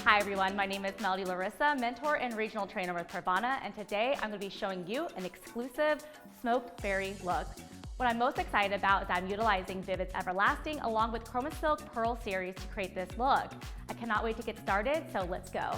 Hi everyone, my name is Larissa, mentor and regional trainer with PRAVANA, and today I'm going to be showing you an exclusive smoked berry look. What I'm most excited about is I'm utilizing VIVIDS Everlasting along with ChromaSilk Pearl series to create this look. I cannot wait to get started, so let's go.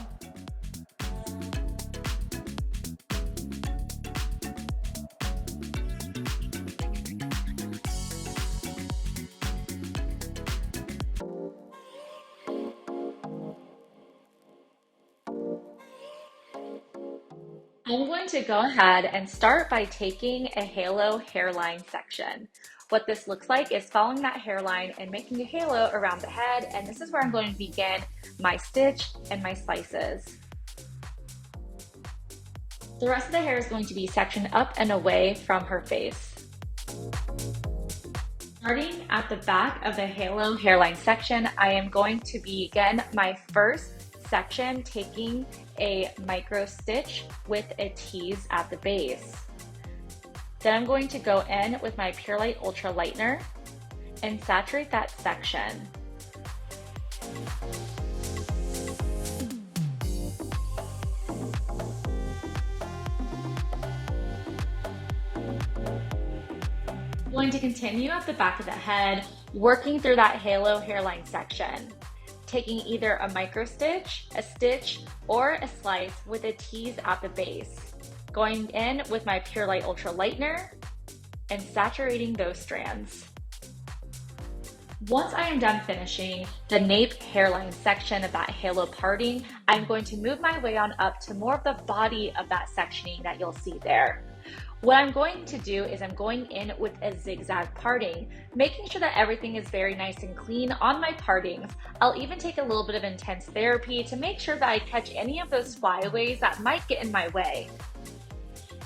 I'm going to go ahead and start by taking a halo hairline section. What this looks like is following that hairline and making a halo around the head, and this is where I'm going to begin my stitch and my slices. The rest of the hair is going to be sectioned up and away from her face. Starting at the back of the halo hairline section, I am going to begin my first section taking a micro stitch with a tease at the base. Then I'm going to go in with my Pure Light Ultra Lightener and saturate that section. I'm going to continue at the back of the head, working through that halo hairline section, taking either a micro stitch, a stitch, or a slice with a tease at the base. Going in with my Pure Light Ultra Lightener and saturating those strands. Once I am done finishing the nape hairline section of that halo parting, I'm going to move my way on up to more of the body of that sectioning that you'll see there. What I'm going to do is I'm going in with a zigzag parting, making sure that everything is very nice and clean on my partings. I'll even take a little bit of intense therapy to make sure that I catch any of those flyaways that might get in my way.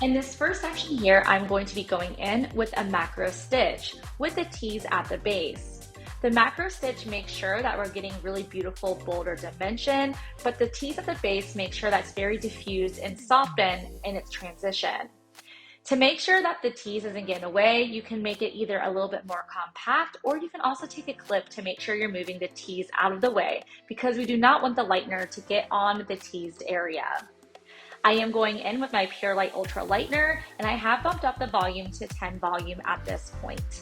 In this first section here, I'm going to be going in with a macro stitch with a tease at the base. The macro stitch makes sure that we're getting really beautiful, bolder dimension, but the tease at the base makes sure that's very diffused and softened in its transition. To make sure that the tease isn't getting away, you can make it either a little bit more compact, or you can also take a clip to make sure you're moving the tease out of the way, because we do not want the lightener to get on the teased area. I am going in with my Pure Light Ultra Lightener, and I have bumped up the volume to 10 volume at this point.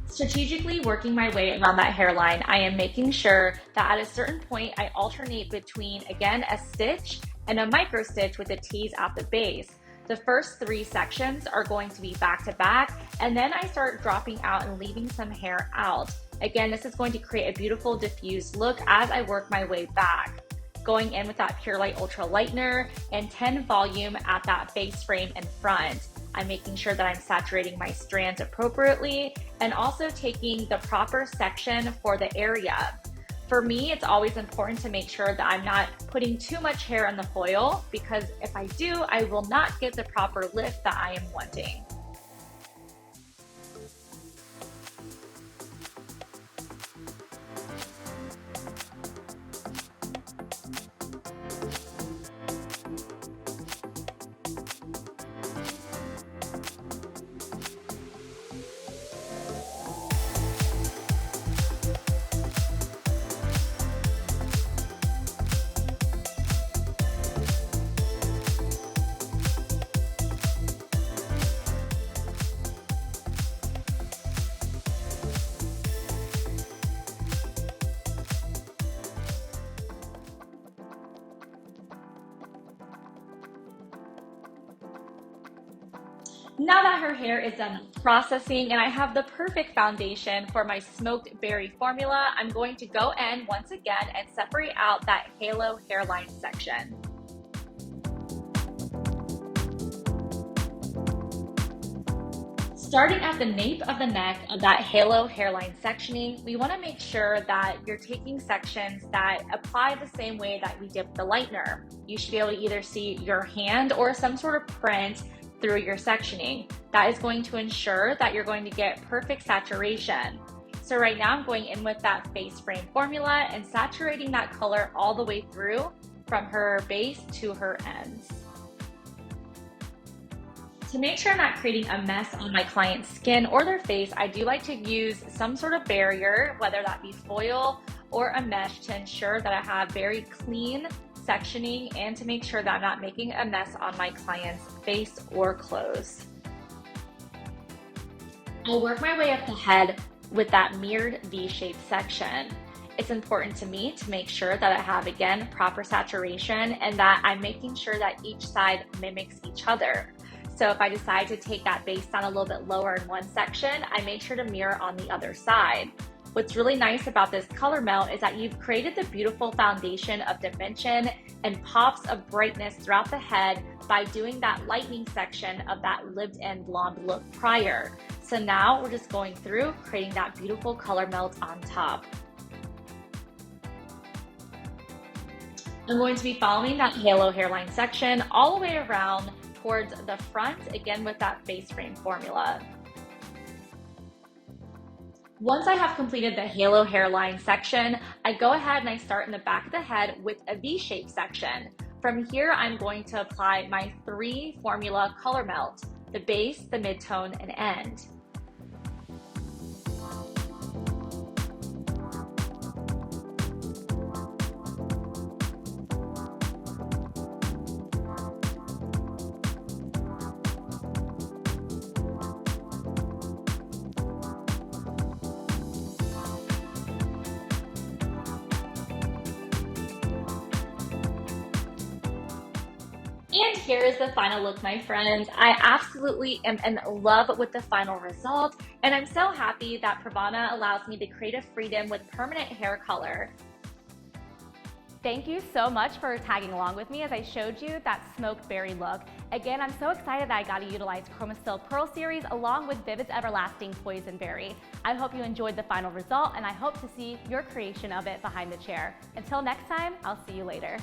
Strategically working my way around that hairline, I am making sure that at a certain point I alternate between, again, a stitch and a micro stitch with a tease at the base. The first 3 sections are going to be back to back, and then I start dropping out and leaving some hair out. Again, this is going to create a beautiful diffused look as I work my way back. Going in with that Pure Light Ultra Lightener and 10 volume at that face frame in front. I'm making sure that I'm saturating my strands appropriately and also taking the proper section for the area. For me, it's always important to make sure that I'm not putting too much hair in the foil, because if I do, I will not get the proper lift that I am wanting. Now that her hair is done processing and I have the perfect foundation for my smoked berry formula, I'm going to go in once again and separate out that halo hairline section. Starting at the nape of the neck of that halo hairline sectioning, we want to make sure that you're taking sections that apply the same way that we dip the lightener. You should be able to either see your hand or some sort of print through your sectioning. That is going to ensure that you're going to get perfect saturation. So right now I'm going in with that face frame formula and saturating that color all the way through from her base to her ends. To make sure I'm not creating a mess on my client's skin or their face, I do like to use some sort of barrier, whether that be foil or a mesh to ensure that I have very clean sectioning and to make sure that I'm not making a mess on my client's face or clothes. I'll work my way up the head with that mirrored V-shaped section. It's important to me to make sure that I have, again, proper saturation and that I'm making sure that each side mimics each other. So if I decide to take that base down a little bit lower in one section, I make sure to mirror on the other side. What's really nice about this color melt is that you've created the beautiful foundation of dimension and pops of brightness throughout the head by doing that lightening section of that lived-in blonde look prior. So now we're just going through creating that beautiful color melt on top. I'm going to be following that halo hairline section all the way around towards the front, again with that face frame formula. Once I have completed the halo hairline section, I go ahead and I start in the back of the head with a V-shaped section. From here, I'm going to apply my 3 formula color melt, the base, the midtone, and end. And here is the final look, my friends. I absolutely am in love with the final result, and I'm so happy that PRAVANA allows me the creative freedom with permanent hair color. Thank you so much for tagging along with me as I showed you that smoked berry look. Again, I'm so excited that I got to utilize ChromaSilk Pearl Series along with VIVIDS Everlasting Poison Berry. I hope you enjoyed the final result, and I hope to see your creation of it behind the chair. Until next time, I'll see you later.